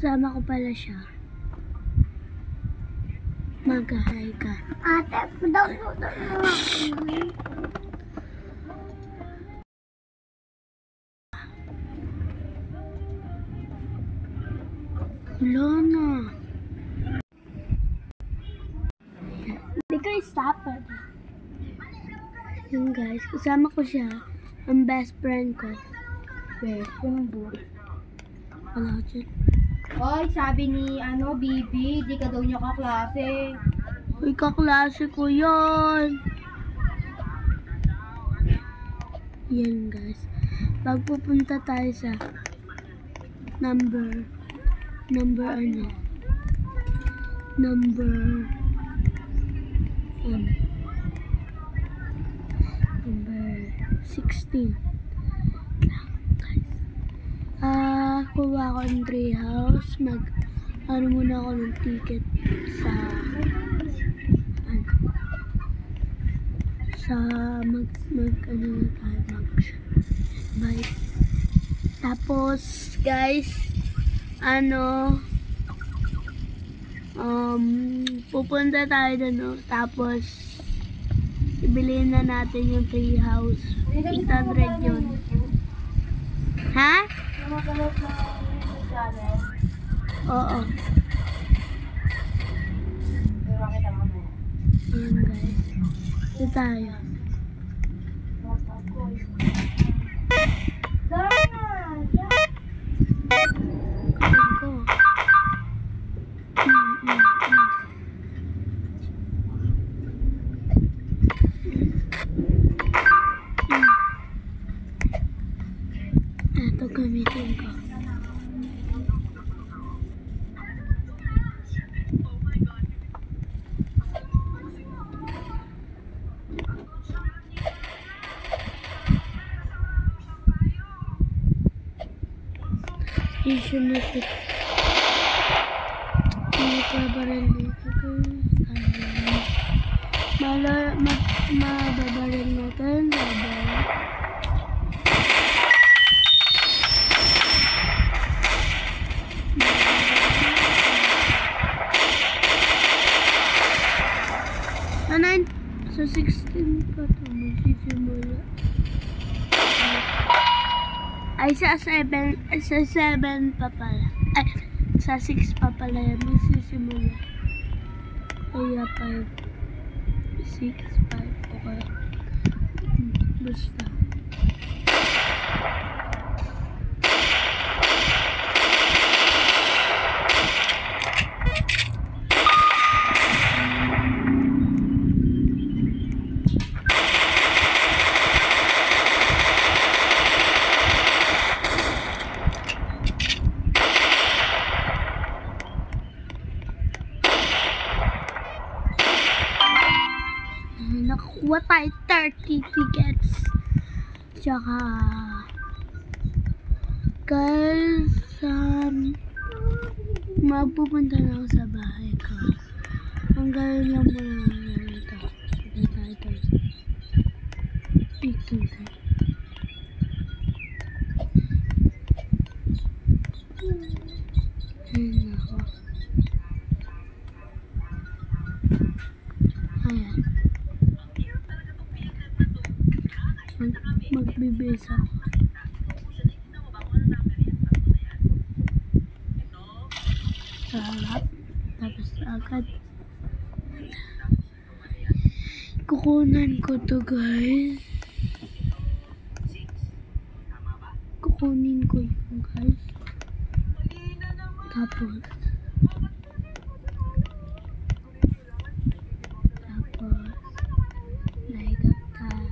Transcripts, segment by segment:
Kasama ko pala siya. Mag-hi ka. Ate, daw. Wala na. Hindi ka stopper. Yun guys, kasama ko siya. Ang best friend ko. Best friend mo. Wala ko siya. Hoy, sabi ni Bibi, di ka daw niya kaklase. Uy, kaklase ko yun. Yan guys. Pag pupunta tayo sa number 16. Kuha ko ng treehouse. Muna ako ng ticket bye. Tapos, guys, pupunta tayo doon, tapos, ibilihin na natin yung treehouse. 800 yun. Ha? Oo. Ayan guys. Ito tayo. Ito gamitin ko. Issue na siya. Mababaril dito guys. Mababaril natin. So 16 pa ito magsisimula. Ay, sa 7 pa pala. Ay, sa 6 pa pala yan magsisimula. Kaya 5, 6, 5, okay. Basta. Nakakuha tayo 30 tickets. Tsaka guys, magpupunta na ako sa bahay ko. Hanggang lang muna ito. Dito tayo. Ayan ako. Ayan. Magbibis ako. Sarap. Tapos agad. Kukunan ko to guys. Kukunin ko yun guys. Tapos like up tayo.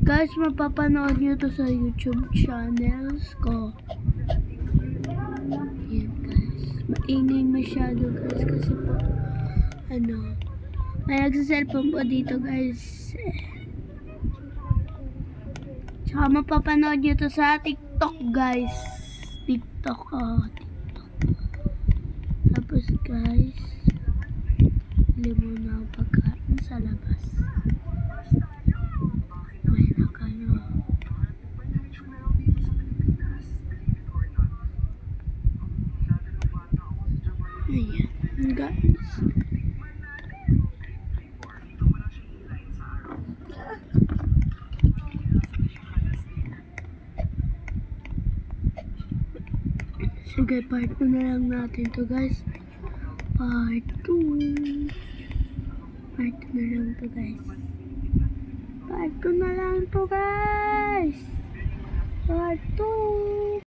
Guys, mapapanood nyo to sa YouTube channels ko. Yan guys. Maingay masyado guys kasi po may nagsa-cellphone po dito guys. Tsaka mapapanood nyo to sa TikTok guys. TikTok. Tapos guys, limon na ako pagkain sa labas. May nakano. Ayan, guys. Sige, part 2 na lang natin to, guys. Part 2. Part 2 na lang to, guys. Part 2 na lang to, guys. Part 2.